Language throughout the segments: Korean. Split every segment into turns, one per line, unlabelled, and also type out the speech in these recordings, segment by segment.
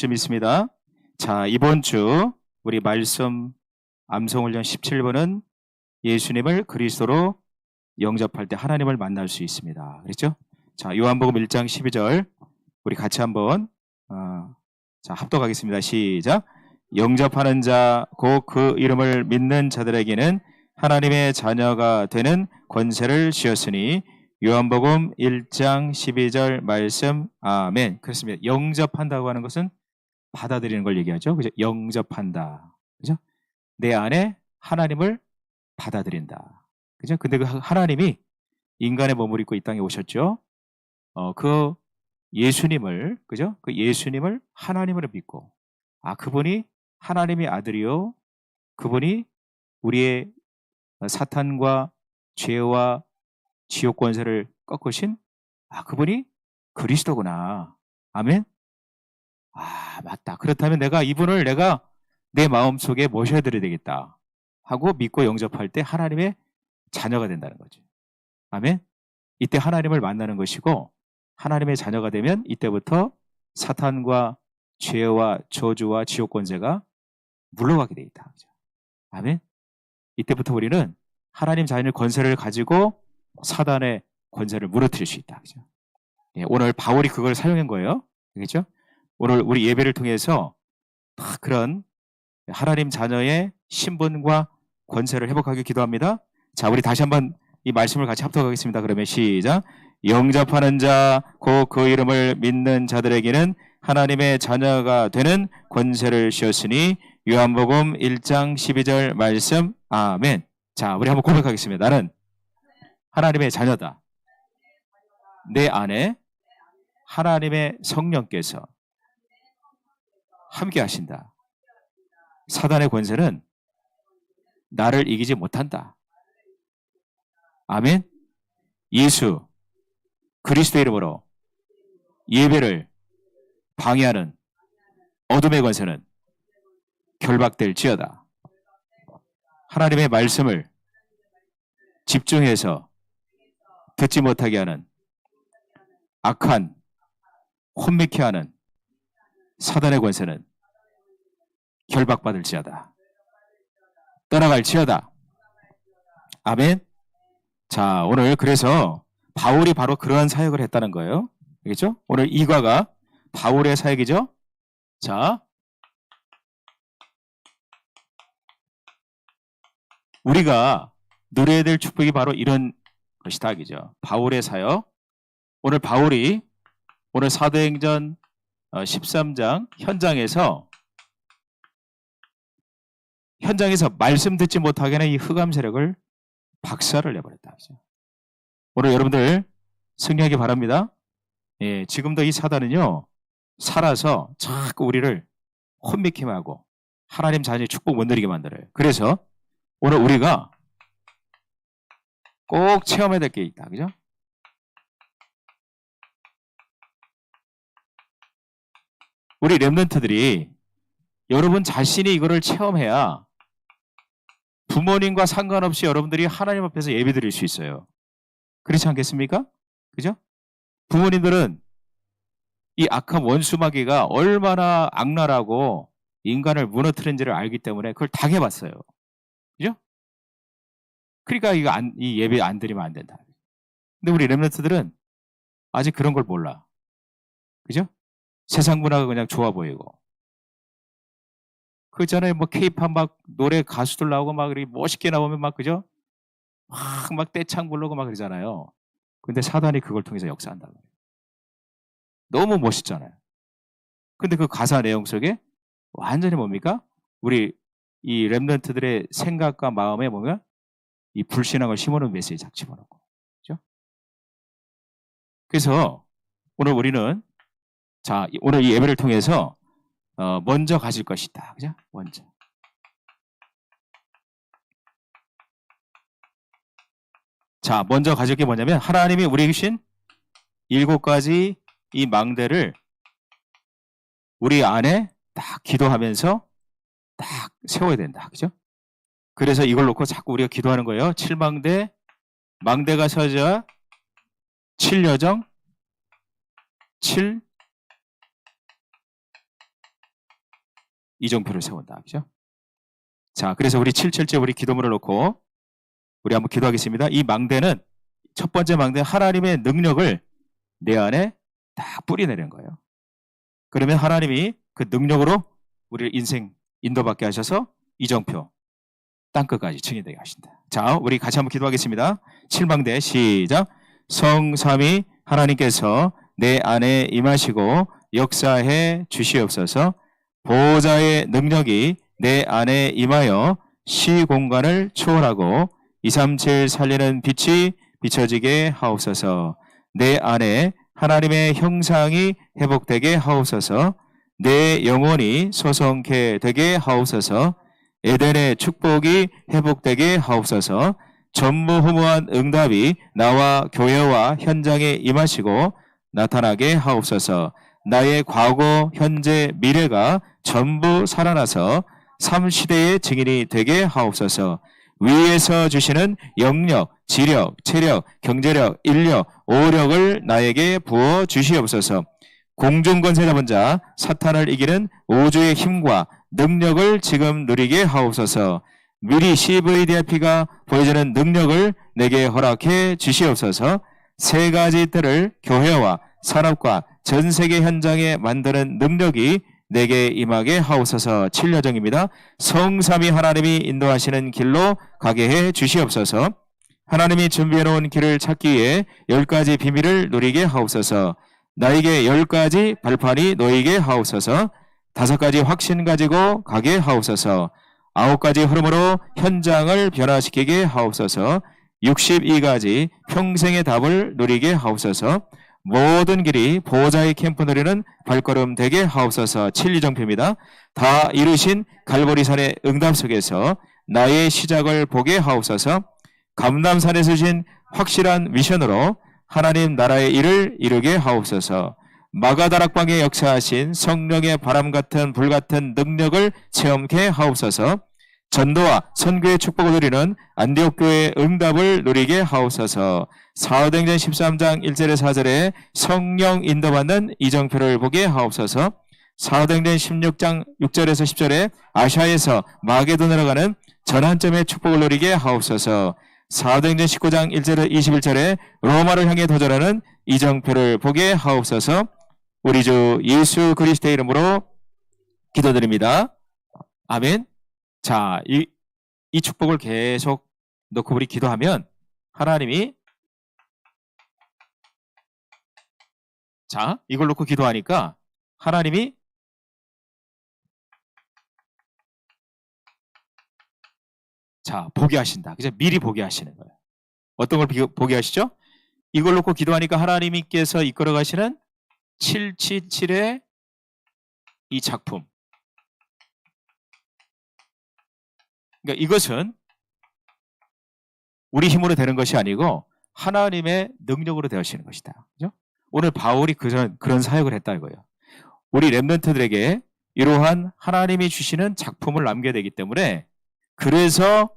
좀 있습니다. 자, 이번 주 우리 말씀 암송훈련 17번은 예수님을 그리스도로 영접할 때 하나님을 만날 수 있습니다. 그렇죠? 자, 요한복음 1장 12절 우리 같이 한번 합독하겠습니다. 시작. 영접하는 자 곧 그 이름을 믿는 자들에게는 하나님의 자녀가 되는 권세를 주었으니 요한복음 1장 12절 말씀. 아멘. 그렇습니다. 영접한다고 하는 것은 받아들이는 걸 얘기하죠. 그죠? 영접한다. 그죠? 내 안에 하나님을 받아들인다. 그죠? 근데 그 하나님이 인간의 몸을 입고 이 땅에 오셨죠. 그 예수님을, 그죠? 그 예수님을 하나님으로 믿고, 그분이 하나님의 아들이요. 그분이 우리의 사탄과 죄와 지옥 권세를 꺾으신 그분이 그리스도구나. 아멘. 맞다. 그렇다면 이분을 내 마음속에 모셔드려야 되겠다 하고 믿고 영접할 때 하나님의 자녀가 된다는 거죠. 아멘. 이때 하나님을 만나는 것이고, 하나님의 자녀가 되면 이때부터 사탄과 죄와 저주와 지옥 권세가 물러가게 돼 있다. 아멘. 이때부터 우리는 하나님 자녀의 권세를 가지고 사단의 권세를 무너뜨릴 수 있다. 그죠? 오늘 바울이 그걸 사용한 거예요. 그렇죠? 오늘 우리 예배를 통해서 다 그런 하나님 자녀의 신분과 권세를 회복하기 기도합니다. 자, 우리 다시 한번 이 말씀을 같이 합독하겠습니다. 그러면 시작. 영접하는 자 곧 그 이름을 믿는 자들에게는 하나님의 자녀가 되는 권세를 주었으니 요한복음 1장 12절 말씀. 아멘. 자, 우리 한번 고백하겠습니다. 나는 하나님의 자녀다. 내 안에 하나님의 성령께서 함께 하신다. 사단의 권세는 나를 이기지 못한다. 아멘. 예수 그리스도의 이름으로 예배를 방해하는 어둠의 권세는 결박될지어다. 하나님의 말씀을 집중해서 듣지 못하게 하는 악한 혼미케 하는 사단의 권세는 결박받을지어다. 떠나갈지어다. 아멘. 자, 오늘 그래서 바울이 바로 그러한 사역을 했다는 거예요. 알겠죠? 오늘 이과가 바울의 사역이죠. 자, 우리가 누려야 될 축복이 바로 이런 것이다. 그죠? 바울의 사역. 오늘 바울이 오늘 사도행전 13장 현장에서 말씀 듣지 못하게 하는 이 흑암 세력을 박살을 내버렸다. 그죠? 오늘 여러분들 승리하기 바랍니다. 예, 지금도 이 사단은요, 살아서 자꾸 우리를 혼미케 하고 하나님 자녀의 축복 못 누리게 만들어요. 그래서 오늘 우리가 꼭 체험해야 될 게 있다. 그죠? 우리 렘넌트들이 여러분 자신이 이거를 체험해야 부모님과 상관없이 여러분들이 하나님 앞에서 예배 드릴 수 있어요. 그렇지 않겠습니까? 그죠? 부모님들은 이 악한 원수마귀가 얼마나 악랄하고 인간을 무너뜨린지를 알기 때문에 그걸 당해봤어요. 그죠? 그러니까 이 예배 안 드리면 안 된다. 근데 우리 렘넌트들은 아직 그런 걸 몰라. 그죠? 세상 문화가 그냥 좋아 보이고. 그 전에 케이팝 노래 가수들 나오고 멋있게 나오면 그죠? 막 떼창 부르고 그러잖아요. 근데 사단이 그걸 통해서 역사한다고. 너무 멋있잖아요. 근데 그 가사 내용 속에 완전히 뭡니까? 우리 이 렘넌트들의 생각과 마음에 보면 이 불신앙을 심어놓은 메시지 작 집어넣고. 그죠? 그래서 오늘 우리는 오늘 이 예배를 통해서 먼저 가질 것이다. 그죠? 먼저. 자, 먼저 가질 게 뭐냐면 하나님이 우리에게 주신 7가지 이 망대를 우리 안에 딱 기도하면서 딱 세워야 된다. 그죠? 그래서 이걸 놓고 자꾸 우리가 기도하는 거예요. 7망대, 망대가 서자 7여정, 7 이정표를 세운다. 그죠? 자, 그래서 우리 7절째 우리 기도문을 놓고 우리 한번 기도하겠습니다. 이 망대는 첫 번째 망대 하나님의 능력을 내 안에 딱 뿌리내는 거예요. 그러면 하나님이 그 능력으로 우리를 인생 인도받게 하셔서 이정표 땅끝까지 증인되게 하신다. 자, 우리 같이 한번 기도하겠습니다. 7망대 시작. 성삼위 하나님께서 내 안에 임하시고 역사해 주시옵소서. 보호자의 능력이 내 안에 임하여 시공간을 초월하고 237 살리는 빛이 비춰지게 하옵소서. 내 안에 하나님의 형상이 회복되게 하옵소서. 내 영혼이 소성케 되게 하옵소서. 에덴의 축복이 회복되게 하옵소서. 전무후무한 응답이 나와 교회와 현장에 임하시고 나타나게 하옵소서. 나의 과거, 현재, 미래가 전부 살아나서 3시대의 증인이 되게 하옵소서. 위에서 주시는 영력, 지력, 체력, 경제력, 인력, 오력을 나에게 부어 주시옵소서. 공중권세 잡은 자 사탄을 이기는 우주의 힘과 능력을 지금 누리게 하옵소서. 미리 CVDIP가 보여주는 능력을 내게 허락해 주시옵소서. 세 가지 뜰을 교회와 산업과 전 세계 현장에 만드는 능력이 내게 임하게 하옵소서. 7여정입니다. 성삼위 하나님이 인도하시는 길로 가게 해 주시옵소서. 하나님이 준비해 놓은 길을 찾기 위해 10가지 비밀을 누리게 하옵소서. 나에게 10가지 발판이 놓이게 하옵소서. 5가지 확신 가지고 가게 하옵소서. 9가지 흐름으로 현장을 변화시키게 하옵소서. 62가지 평생의 답을 누리게 하옵소서. 모든 길이 보호자의 캠프 누리는 발걸음 되게 하옵소서. 7이정표입니다. 다 이루신 갈보리산의 응답 속에서 나의 시작을 보게 하옵소서. 감람산에서 주신 확실한 미션으로 하나님 나라의 일을 이루게 하옵소서. 마가다락방에 역사하신 성령의 바람 같은 불 같은 능력을 체험케 하옵소서. 전도와 선교의 축복을 누리는 안디옥 교회의 응답을 누리게 하옵소서. 사도행전 13장 1절에 4절에 성령 인도받는 이정표를 보게 하옵소서. 사도행전 16장 6절에서 10절에 아시아에서 마게도나로 가는 전환점의 축복을 누리게 하옵소서. 사도행전 19장 1절에 21절에 로마를 향해 도전하는 이정표를 보게 하옵소서. 우리 주 예수 그리스도의 이름으로 기도드립니다. 아멘. 자, 이 축복을 계속 넣고 우리 기도하면 하나님이 자, 이걸 놓고 기도하니까 하나님이 자, 보게 하신다. 그죠? 미리 보게 하시는 거예요. 어떤 걸 보게 하시죠? 이걸 놓고 기도하니까 하나님께서 이끌어 가시는 777의 이 작품. 그러니까 이것은 우리 힘으로 되는 것이 아니고 하나님의 능력으로 되시는 것이다. 그죠? 오늘 바울이 그런 사역을 했다 이거예요. 우리 렘넌트들에게 이러한 하나님이 주시는 작품을 남겨야 되기 때문에 그래서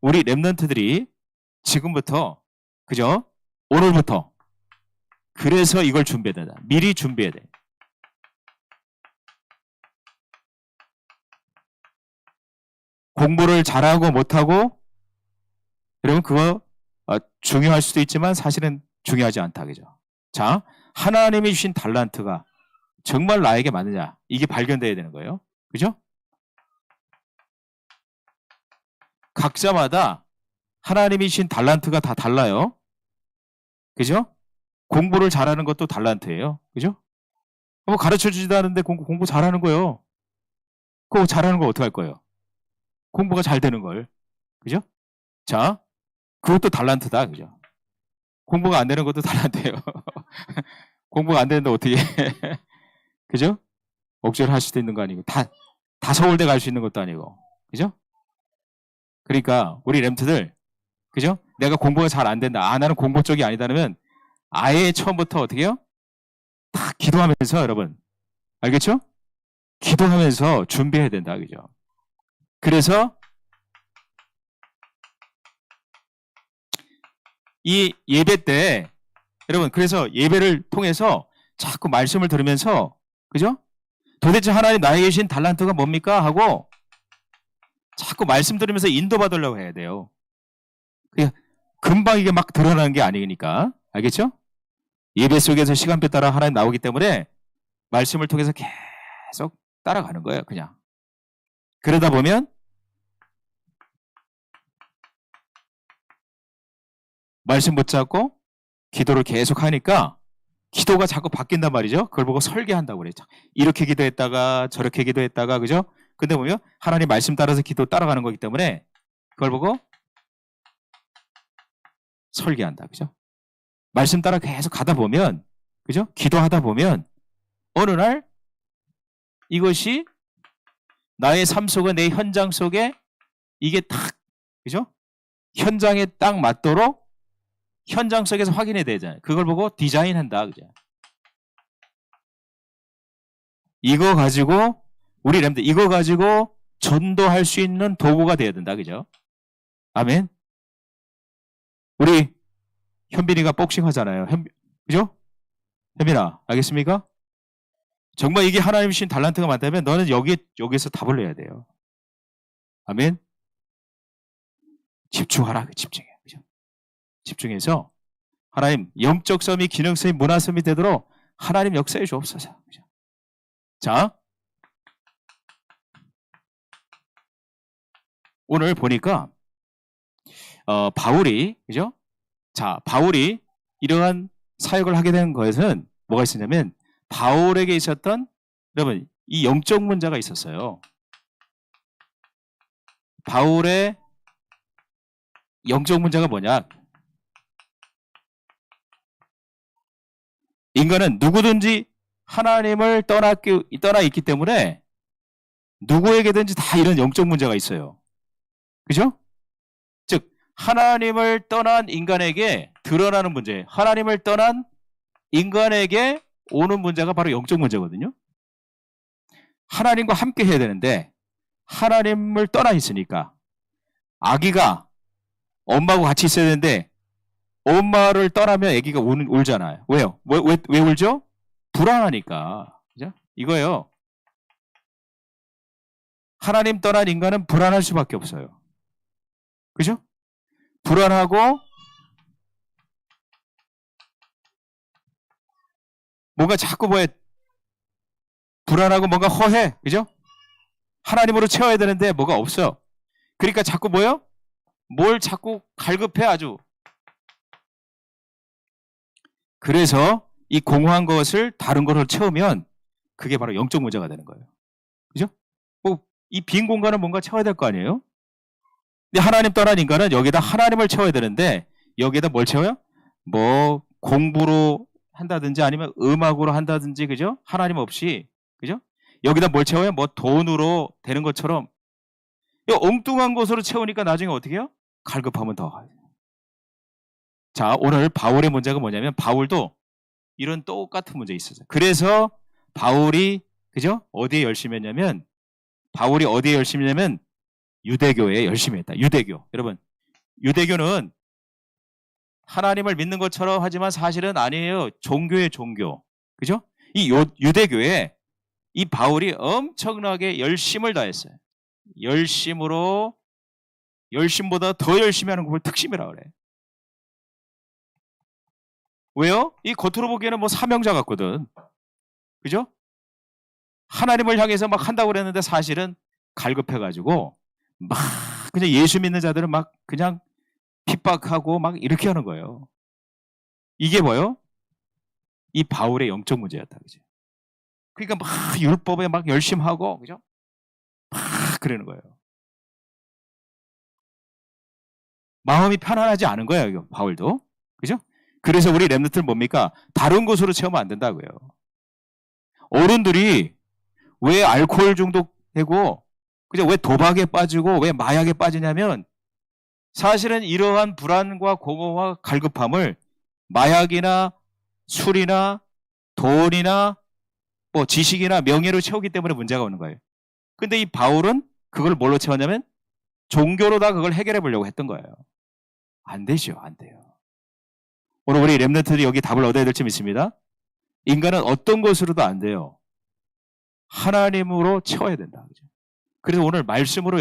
우리 렘넌트들이 지금부터 그죠? 오늘부터 그래서 이걸 준비해야 된다. 미리 준비해야 돼. 공부를 잘하고 못하고 여러분 그거 중요할 수도 있지만 사실은 중요하지 않다. 그죠? 자, 하나님이 주신 달란트가 정말 나에게 맞느냐 이게 발견돼야 되는 거예요. 그죠? 각자마다 하나님이 주신 달란트가 다 달라요. 그죠? 공부를 잘하는 것도 달란트예요. 그죠? 뭐 가르쳐 주지도 않는데 공부 잘하는 거예요. 그거 잘하는 거 어떻게 할 거예요? 공부가 잘 되는 걸. 그죠? 자, 그것도 달란트다. 그죠? 공부가 안 되는 것도 달란트예요. 공부가 안 되는데 어떻게 그죠? 억지로 할 수도 있는 거 아니고 다 서울대 갈 수 있는 것도 아니고. 그죠? 그러니까 우리 렘트들 그죠? 내가 공부가 잘 안 된다. 나는 공부 쪽이 아니다면 아예 처음부터 어떻게 해요? 다 기도하면서 여러분 알겠죠? 기도하면서 준비해야 된다. 그죠? 그래서 이 예배 때 여러분 그래서 예배를 통해서 자꾸 말씀을 들으면서 그죠? 도대체 하나님 나에게 주신 달란트가 뭡니까? 하고 자꾸 말씀 들으면서 인도받으려고 해야 돼요. 그냥 금방 이게 막 드러나는 게 아니니까. 알겠죠? 예배 속에서 시간표 따라 하나님 나오기 때문에 말씀을 통해서 계속 따라가는 거예요. 그냥. 그러다 보면 말씀 붙잡고 기도를 계속 하니까 기도가 자꾸 바뀐단 말이죠. 그걸 보고 설계한다고 그랬죠. 이렇게 기도했다가 저렇게 기도했다가 그죠? 근데 보면 하나님 말씀 따라서 기도 따라가는 거기 때문에 그걸 보고 설계한다. 그죠? 말씀 따라 계속 가다 보면 그죠? 기도하다 보면 어느 날 이것이 나의 삶 속에 내 현장 속에 이게 딱 그죠? 현장에 딱 맞도록 현장 속에서 확인해야 되잖아요. 그걸 보고 디자인한다. 그죠? 이거 가지고 우리 렘들 이거 가지고 전도할 수 있는 도구가 돼야 된다. 그죠? 아멘. 우리 현빈이가 복싱 하잖아요. 그죠? 현빈아, 알겠습니까? 정말 이게 하나님 주신 달란트가 많다면 너는 여기서 답을 내야 돼요. 아멘. 집중하라. 집중해. 그죠? 집중해서 하나님 영적 섬이 기능섬이 문화섬이 되도록 하나님 역사해 주옵소서. 그죠? 자, 오늘 보니까 바울이 그죠? 자, 바울이 이러한 사역을 하게 된 것은 뭐가 있었냐면 바울에게 있었던 여러분 이 영적 문제가 있었어요. 바울의 영적 문제가 뭐냐? 인간은 누구든지 하나님을 떠나 있기 때문에 누구에게든지 다 이런 영적 문제가 있어요. 그죠? 즉 하나님을 떠난 인간에게 드러나는 문제, 하나님을 떠난 인간에게 오는 문제가 바로 영적 문제거든요. 하나님과 함께 해야 되는데 하나님을 떠나 있으니까 아기가 엄마하고 같이 있어야 되는데 엄마를 떠나면 아기가 울잖아요. 왜요? 왜 울죠? 불안하니까. 그죠? 이거예요. 하나님 떠난 인간은 불안할 수밖에 없어요. 그죠? 불안하고 뭔가 자꾸 불안하고 뭔가 허해. 그죠? 하나님으로 채워야 되는데 뭐가 없어. 그러니까 자꾸 뭘 자꾸 갈급해 아주. 그래서 이 공허한 것을 다른 것으로 채우면 그게 바로 영적 문제가 되는 거예요. 그죠? 이 빈 공간은 뭔가 채워야 될 거 아니에요? 근데 하나님 떠난 인간은 여기다 하나님을 채워야 되는데 여기에다 뭘 채워요? 뭐 공부로 한다든지 아니면 음악으로 한다든지 그죠? 하나님 없이 그죠? 여기다 뭘 채워요? 뭐 돈으로 되는 것처럼 엉뚱한 것으로 채우니까 나중에 어떻게 해요? 갈급하면 더. 자, 오늘 바울의 문제가 뭐냐면 바울도 이런 똑같은 문제 있었어요. 그래서 바울이 그죠? 어디에 열심히 했냐면 바울이 어디에 열심히 했냐면 유대교에 열심히 했다. 유대교. 여러분, 유대교는 하나님을 믿는 것처럼 하지만 사실은 아니에요. 종교의 종교. 그죠? 이 유대교에 이 바울이 엄청나게 열심을 다했어요. 열심보다 더 열심히 하는 걸 특심이라고 그래. 왜요? 이 겉으로 보기에는 뭐 사명자 같거든. 그죠? 하나님을 향해서 막 한다고 그랬는데 사실은 갈급해가지고 막 그냥 예수 믿는 자들은 막 그냥 핍박하고 막 이렇게 하는 거예요. 이게 뭐예요? 이 바울의 영적 문제였다. 그죠? 그러니까 막 율법에 막 열심히 하고 그죠? 막 그러는 거예요. 마음이 편안하지 않은 거예요. 바울도. 그죠? 그래서 우리 렘넌트는 뭡니까? 다른 곳으로 채우면 안 된다고요. 어른들이 왜 알코올 중독되고 그죠? 왜 도박에 빠지고 왜 마약에 빠지냐면 사실은 이러한 불안과 공허와 갈급함을 마약이나 술이나 돈이나 뭐 지식이나 명예로 채우기 때문에 문제가 오는 거예요. 근데 이 바울은 그걸 뭘로 채웠냐면 종교로 다 그걸 해결해 보려고 했던 거예요. 안 되죠. 안 돼요. 오늘 우리 렘넌트들이 여기 답을 얻어야 될 점 있습니다. 인간은 어떤 것으로도 안 돼요. 하나님으로 채워야 된다. 그래서 오늘 말씀으로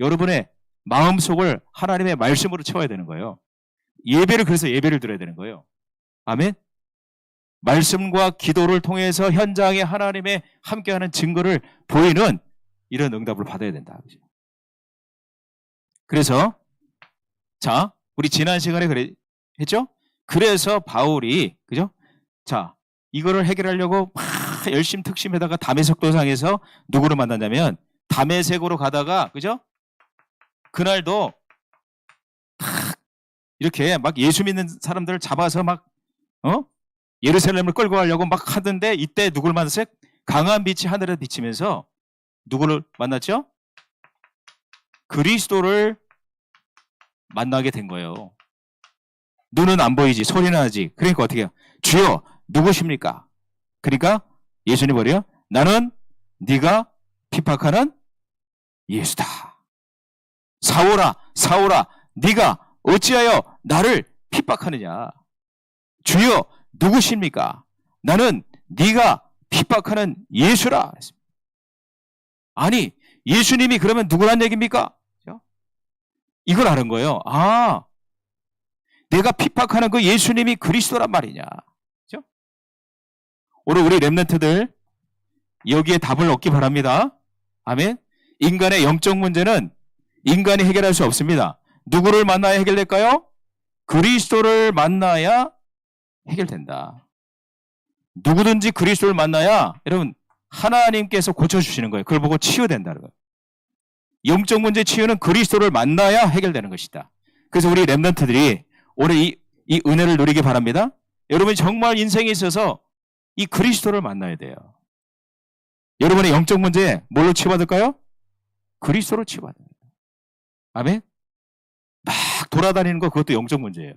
여러분의 마음속을 하나님의 말씀으로 채워야 되는 거예요. 예배를 그래서 예배를 드려야 되는 거예요. 아멘. 말씀과 기도를 통해서 현장에 하나님의 함께하는 증거를 보이는 이런 응답을 받아야 된다. 그래서 자, 우리 지난 시간에 했죠? 그래서 바울이 그죠? 자, 이거를 해결하려고 막 열심 특심에다가 다메섹 도상에서 누구를 만났냐면 다메섹으로 가다가 그죠? 그날도 탁 이렇게 막 예수 믿는 사람들을 잡아서 막 예루살렘을 끌고 가려고 막 하던데 이때 누구를 만났어요? 강한 빛이 하늘에 비치면서 누구를 만났죠? 그리스도를 만나게 된 거예요. 눈은 안 보이지 소리는 하지. 그러니까 어떻게 해요? 주여 누구십니까? 그러니까 예수님 뭐래요? 나는 네가 핍박하는 예수다. 사울아 사울아 네가 어찌하여 나를 핍박하느냐? 주여 누구십니까? 나는 네가 핍박하는 예수라. 아니 예수님이 그러면 누구란 얘기입니까? 이걸 아는 거예요. 아, 내가 핍박하는 그 예수님이 그리스도란 말이냐. 그렇죠? 오늘 우리 렘넌트들 여기에 답을 얻기 바랍니다. 아멘. 인간의 영적 문제는 인간이 해결할 수 없습니다. 누구를 만나야 해결될까요? 그리스도를 만나야 해결된다. 누구든지 그리스도를 만나야 여러분 하나님께서 고쳐주시는 거예요. 그걸 보고 치유된다는 거예요. 영적 문제 치유는 그리스도를 만나야 해결되는 것이다. 그래서 우리 렘넌트들이 올해 이 은혜를 누리기 바랍니다. 여러분이 정말 인생에 있어서 이 그리스도를 만나야 돼요. 여러분의 영적 문제 뭘로 치유받을까요? 그리스도로 치유받아요. 아멘? 막 돌아다니는 거 그것도 영적 문제예요.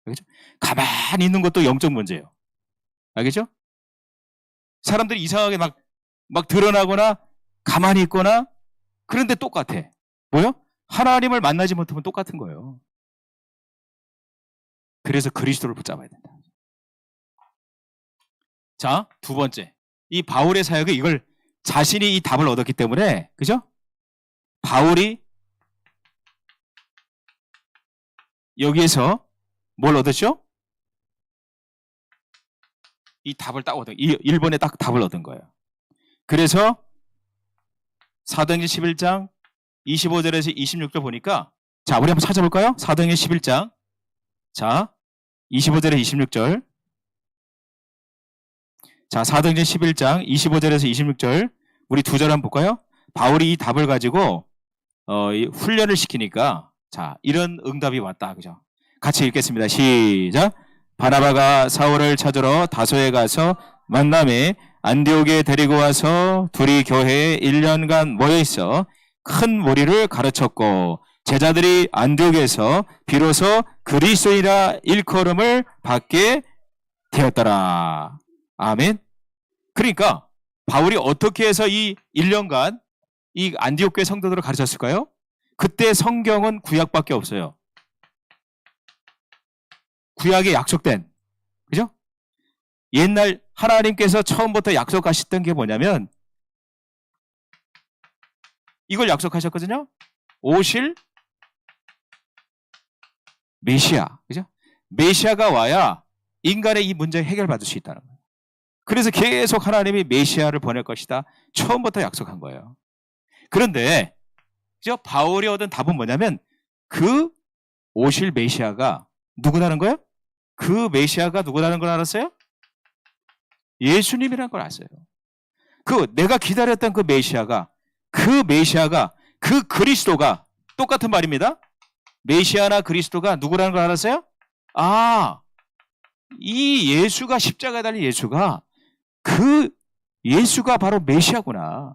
알겠죠? 가만히 있는 것도 영적 문제예요. 알겠죠? 사람들이 이상하게 막 드러나거나 가만히 있거나 그런데 똑같아. 뭐요? 하나님을 만나지 못하면 똑같은 거예요. 그래서 그리스도를 붙잡아야 된다. 자, 두 번째. 이 바울의 사역이 이걸 자신이 이 답을 얻었기 때문에 그죠? 바울이 여기에서 뭘 얻었죠? 이 답을 딱 얻은, 이 1번에 딱 답을 얻은 거예요. 그래서 사도행전 11장 25절에서 26절 보니까 자, 우리 한번 찾아볼까요? 사도행전 11장 자, 25절에 26절 자, 사도행전 11장 25절에서 26절 우리 두 절 한번 볼까요? 바울이 이 답을 가지고 훈련을 시키니까 자, 이런 응답이 왔다. 그죠? 같이 읽겠습니다. 시작. 바나바가 사울을 찾으러 다소에 가서 만남에 안디옥에 데리고 와서 둘이 교회에 1년간 모여 있어 큰 무리를 가르쳤고 제자들이 안디옥에서 비로소 그리스도이라 일컬음을 받게 되었더라. 아멘. 그러니까 바울이 어떻게 해서 이 1년간 이 안디옥 교회 성도들을 가르쳤을까요? 그때 성경은 구약밖에 없어요. 구약에 약속된, 그죠? 옛날 하나님께서 처음부터 약속하셨던 게 뭐냐면 이걸 약속하셨거든요. 오실 메시아, 그죠? 메시아가 와야 인간의 이 문제 해결받을 수 있다는 거예요. 그래서 계속 하나님이 메시아를 보낼 것이다. 처음부터 약속한 거예요. 그런데 그죠? 바울이 얻은 답은 뭐냐면 그 오실 메시아가 누구라는 거예요? 그 메시아가 누구라는 걸 알았어요? 예수님이라는 걸 알았어요. 내가 기다렸던 그 메시아가 그 그리스도가 똑같은 말입니다. 메시아나 그리스도가 누구라는 걸 알았어요? 아, 이 예수가 십자가에 달린 예수가 그 예수가 바로 메시아구나.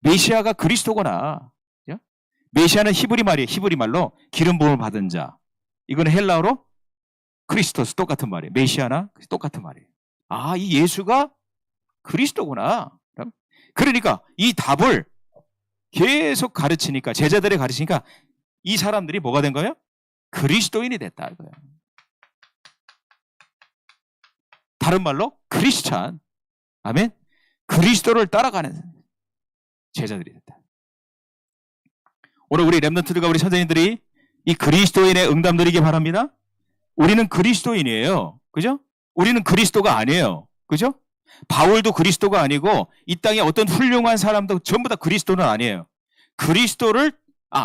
메시아가 그리스도구나. 메시아는 히브리 말이에요. 히브리 말로 기름 부음을 받은 자. 이거는 헬라어로 크리스토스 똑같은 말이에요. 메시아나 똑같은 말이에요. 아, 이 예수가 그리스도구나. 그러니까 이 답을 계속 가르치니까 제자들이 가르치니까 이 사람들이 뭐가 된 거예요? 그리스도인이 됐다 이거예요. 다른 말로 크리스찬. 아멘. 그리스도를 따라가는 제자들이 됐다. 오늘 우리 렘넌트들과 우리 선생님들이 이 그리스도인의 응답 누리기 바랍니다. 우리는 그리스도인이에요. 그죠? 우리는 그리스도가 아니에요. 그죠? 바울도 그리스도가 아니고 이 땅에 어떤 훌륭한 사람도 전부 다 그리스도는 아니에요.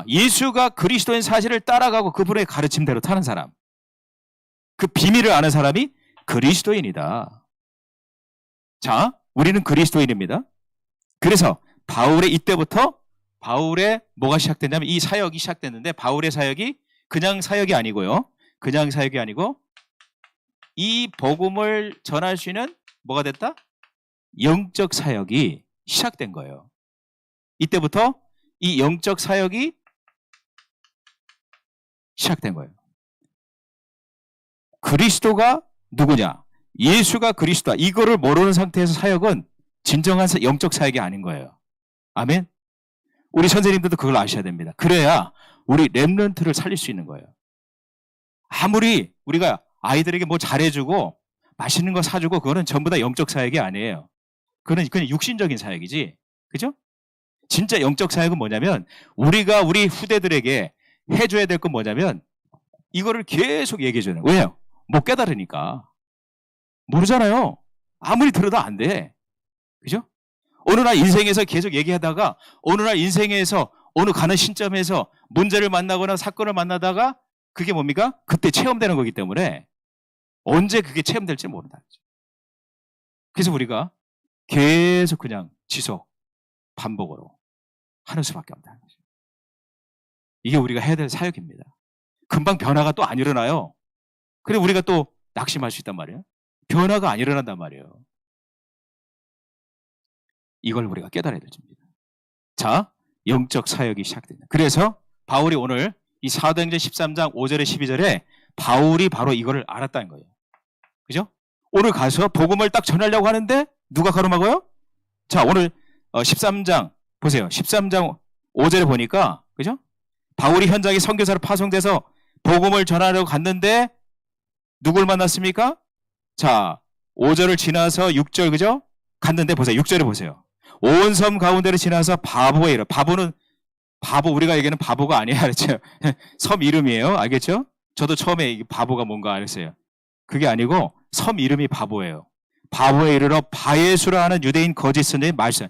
예수가 그리스도인 사실을 따라가고 그분의 가르침대로 타는 사람. 그 비밀을 아는 사람이 그리스도인이다. 자, 우리는 그리스도인입니다. 그래서 이때부터 바울의 뭐가 시작됐냐면 이 사역이 시작됐는데 바울의 사역이 그냥 사역이 아니고요. 그냥 사역이 아니고 이 복음을 전할 수 있는 뭐가 됐다? 영적 사역이 시작된 거예요. 이때부터 이 영적 사역이 시작된 거예요. 그리스도가 누구냐? 예수가 그리스도다. 이거를 모르는 상태에서 사역은 진정한 영적 사역이 아닌 거예요. 아멘? 우리 선생님들도 그걸 아셔야 됩니다. 그래야 우리 렘넌트를 살릴 수 있는 거예요. 아무리 우리가 아이들에게 뭐 잘해주고 맛있는 거 사주고 그거는 전부 다 영적 사역이 아니에요. 그건 그냥 육신적인 사역이지. 그죠? 진짜 영적 사역은 뭐냐면 우리가 우리 후대들에게 해줘야 될 건 뭐냐면 이거를 계속 얘기해줘야 돼요. 왜요? 못 깨달으니까. 모르잖아요. 아무리 들어도 안 돼. 그죠? 어느 날 인생에서 계속 얘기하다가 어느 날 인생에서 어느 가는 시점에서 문제를 만나거나 사건을 만나다가 그게 뭡니까? 그때 체험되는 거기 때문에 언제 그게 체험될지 모른다. 그래서 우리가 계속 그냥 지속, 반복으로 하는 수밖에 없다는 거죠. 이게 우리가 해야 될 사역입니다. 금방 변화가 또 안 일어나요. 그래 우리가 또 낙심할 수 있단 말이에요. 변화가 안 일어난단 말이에요. 이걸 우리가 깨달아야 됩니다. 자, 영적 사역이 시작됩니다. 그래서 바울이 오늘 이 사도행전 13장 5절에 12절에 바울이 바로 이거를 알았다는 거예요. 그죠? 오늘 가서 복음을 딱 전하려고 하는데 누가 가로막아요? 자, 오늘 13장 보세요. 13장 5절에 보니까 그죠? 바울이 현장에 선교사로 파송돼서 복음을 전하려고 갔는데 누굴 만났습니까? 자, 5절을 지나서 6절 그죠? 갔는데 보세요. 6절에 보세요. 온 섬 가운데를 지나서 바보에 이르러. 바보 우리가 얘기하는 바보가 아니야. 알았죠? 섬 이름이에요. 알겠죠? 저도 처음에 바보가 뭔가 알았어요. 그게 아니고 섬 이름이 바보예요. 바보에 이르러 바예수라 하는 유대인 거짓 선생의 말씀.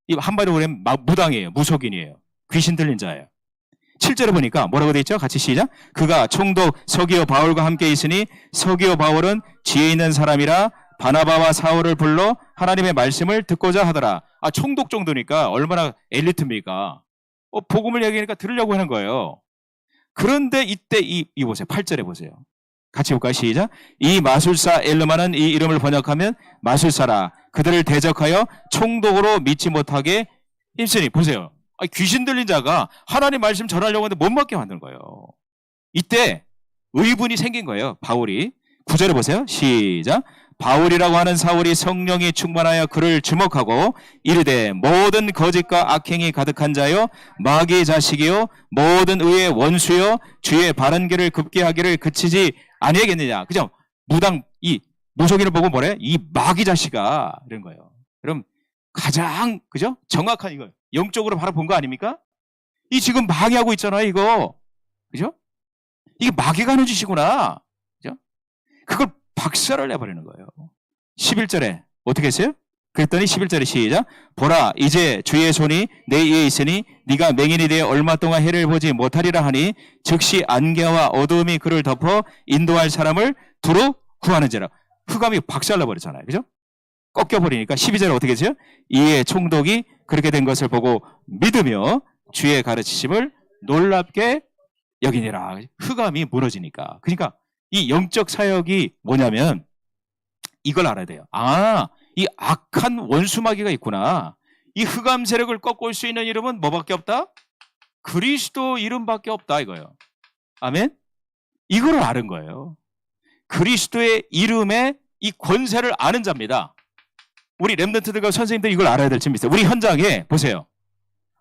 이 한마디로 보면 무당이에요. 무속인이에요. 귀신 들린 자예요. 7절에 보니까 뭐라고 되어 있죠? 같이 시작. 그가 총독 서기오 바울과 함께 있으니 서기오 바울은 지혜 있는 사람이라 바나바와 사울을 불러 하나님의 말씀을 듣고자 하더라. 총독 정도니까 얼마나 엘리트입니까? 복음을 얘기하니까 들으려고 하는 거예요. 그런데 이때 이 보세요. 8절에 보세요. 같이 볼까요? 시작. 이 마술사 엘르마는 이 이름을 번역하면 마술사라. 그들을 대적하여 총독으로 믿지 못하게 힘쓰니. 보세요. 귀신 들린 자가 하나님 말씀 전하려고 하는데 못 맡게 만드는 거예요. 이때 의분이 생긴 거예요. 바울이. 9절에 보세요. 시작. 바울이라고 하는 사울이 성령이 충만하여 그를 주목하고 이르되 모든 거짓과 악행이 가득한 자요 마귀의 자식이요 모든 의의 원수요 주의 바른 길을 굽게 하기를 그치지 아니하겠느냐. 그죠? 이 무속인을 보고 뭐래? 이 마귀 자식아 이런 거예요. 그럼 가장 그죠? 정확한 이거 영적으로 바로 본 거 아닙니까? 이 지금 마귀하고 있잖아요. 이거 그죠? 이게 마귀가 하는 짓이구나. 그죠? 그걸 박살을 내버리는 거예요. 11절에 어떻게 했어요? 그랬더니 11절에 시작. 보라 이제 주의 손이 내 위에 있으니 네가 맹인이 되어 얼마 동안 해를 보지 못하리라 하니 즉시 안개와 어두움이 그를 덮어 인도할 사람을 두루 구하는지라. 흑암이 박살나버리잖아요. 그죠? 꺾여버리니까 12절에 어떻게 했어요? 이에 총독이 그렇게 된 것을 보고 믿으며 주의 가르치심을 놀랍게 여기니라. 흑암이 무너지니까. 그러니까 이 영적 사역이 뭐냐면 이걸 알아야 돼요. 이 악한 원수마귀가 있구나. 이 흑암 세력을 꺾을 수 있는 이름은 뭐밖에 없다? 그리스도 이름밖에 없다 이거예요. 아멘? 이걸 아는 거예요. 그리스도의 이름의 이 권세를 아는 자입니다. 우리 렘넌트들과 선생님들 이걸 알아야 될 점이 있어요. 우리 현장에 보세요.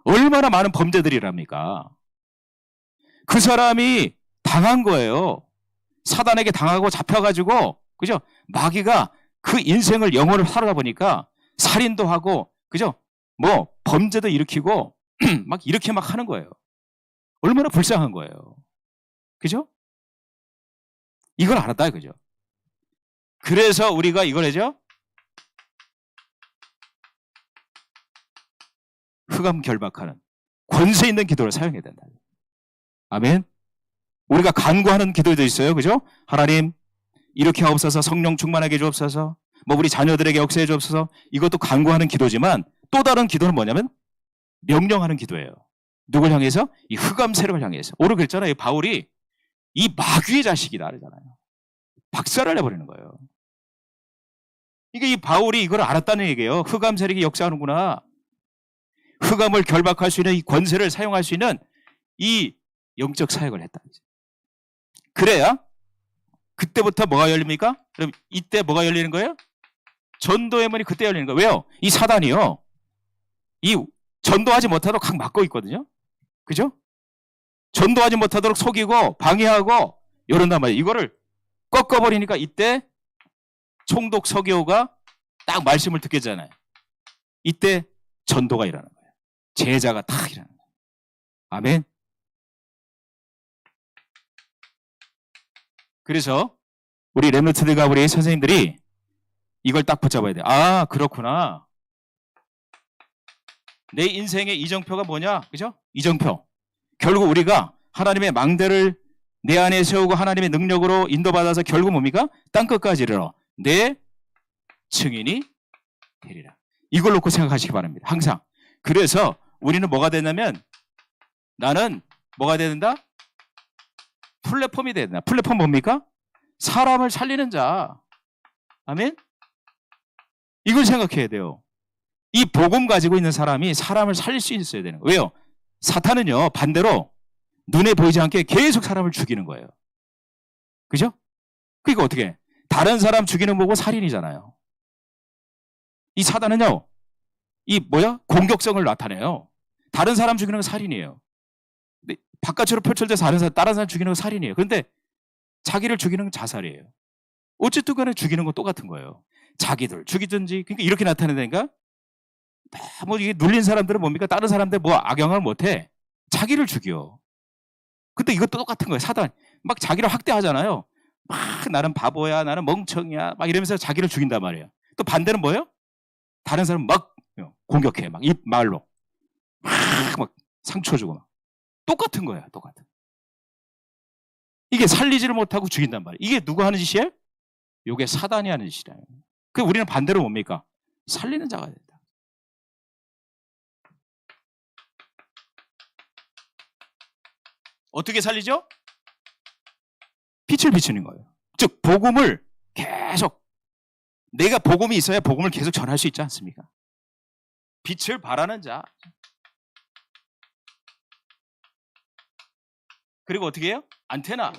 얼마나 많은 범죄들이랍니까? 그 사람이 당한 거예요. 사단에게 당하고 잡혀가지고 그죠? 마귀가 그 인생을 영혼을 살아다 보니까 살인도 하고, 그죠? 뭐 범죄도 일으키고 막 이렇게 막 하는 거예요. 얼마나 불쌍한 거예요. 그죠? 이걸 알았다, 그죠? 그래서 우리가 이걸 하죠? 흑암 결박하는 권세 있는 기도를 사용해야 된다. 아멘. 우리가 간구하는 기도도 있어요. 그죠? 하나님, 이렇게 하옵소서, 성령 충만하게 주옵소서, 뭐 우리 자녀들에게 역사해 주옵소서. 이것도 간구하는 기도지만 또 다른 기도는 뭐냐면 명령하는 기도예요. 누굴 향해서? 이 흑암 세력을 향해서. 오늘 그랬잖아요. 바울이 이 마귀의 자식이다 그러잖아요. 박살을 내버리는 거예요. 이게 이 바울이 이걸 알았다는 얘기예요. 흑암 세력이 역사하는구나. 흑암을 결박할 수 있는 이 권세를 사용할 수 있는 이 영적 사역을 했다. 그래야 그때부터 뭐가 열립니까? 그럼 이때 뭐가 열리는 거예요? 전도의 문이 그때 열리는 거예요. 왜요? 이 사단이요, 이 전도하지 못하도록 각 막고 있거든요. 그죠? 전도하지 못하도록 속이고 방해하고 이런단 말이에요. 이거를 꺾어버리니까 이때 총독 서기오가 딱 말씀을 듣게 되잖아요. 이때 전도가 일어나는 거예요. 제자가 다 일어나는 거예요. 아멘. 그래서 우리 렘넌트들과 우리 선생님들이 이걸 딱 붙잡아야 돼요. 아, 그렇구나. 내 인생의 이정표가 뭐냐? 그죠? 이정표. 결국 우리가 하나님의 망대를 내 안에 세우고 하나님의 능력으로 인도받아서 결국 뭡니까? 땅끝까지 이르러 내 증인이 되리라. 이걸 놓고 생각하시기 바랍니다. 항상. 그래서 우리는 뭐가 되냐면, 나는 뭐가 된다? 플랫폼이 된다. 플랫폼 뭡니까? 사람을 살리는 자. 아멘? 이걸 생각해야 돼요. 이 복음 가지고 있는 사람이 사람을 살릴 수 있어야 되는 거예요. 왜요? 사탄은요, 반대로 눈에 보이지 않게 계속 사람을 죽이는 거예요. 그죠? 그러니까 어떻게? 다른 사람 죽이는 거고 살인이잖아요. 이 사단은요, 이 공격성을 나타내요. 다른 사람 죽이는 건 살인이에요. 근데 바깥으로 펼쳐져서 다른 사람 죽이는 건 살인이에요. 그런데 자기를 죽이는 건 자살이에요. 어쨌든 간에 죽이는 건 똑같은 거예요. 자기들 죽이든지. 그러니까 이렇게 나타내니까 뭐 이게 눌린 사람들은 뭡니까? 다른 사람들 뭐 악영향을 못해. 자기를 죽여. 근데 이것도 똑같은 거예요. 사단 막 자기를 학대하잖아요. 막 나는 바보야, 나는 멍청이야, 막 이러면서 자기를 죽인단 말이에요. 또 반대는 뭐예요? 다른 사람 막 공격해, 막 입 말로 막 상처 주고 막. 똑같은 거예요. 똑같은. 이게 살리지를 못하고 죽인단 말이에요. 이게 누가 하는 짓이에요? 이게 사단이 하는 짓이래요. 그 우리는 반대로 뭡니까? 살리는 자가 된다. 어떻게 살리죠? 빛을 비추는 거예요. 즉 복음을 계속, 내가 복음이 있어야 복음을 계속 전할 수 있지 않습니까? 빛을 발하는 자. 그리고 어떻게 해요? 안테나.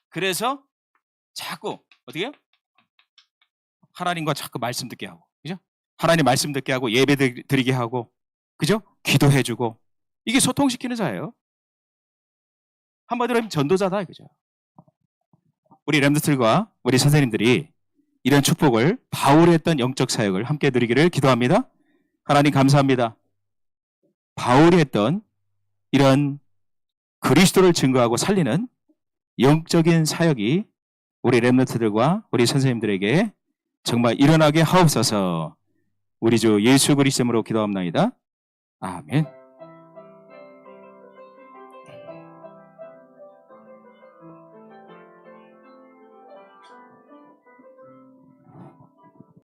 그래서 자꾸 어떻게 해요? 하나님과 자꾸 말씀 듣게 하고, 그죠? 하나님 말씀 듣게 하고 예배 드리게 하고, 그죠? 기도해주고. 이게 소통시키는 자예요. 한마디로 하면 전도자다, 그죠? 우리 렘넌트들과 우리 선생님들이 이런 축복을, 바울이 했던 영적 사역을 함께 누리기를 기도합니다. 하나님 감사합니다. 바울이 했던 이런 그리스도를 증거하고 살리는 영적인 사역이 우리 렘넌트들과 우리 선생님들에게 정말 일어나게 하옵소서. 우리 주 예수 그리스도로 기도합나이다. 아멘.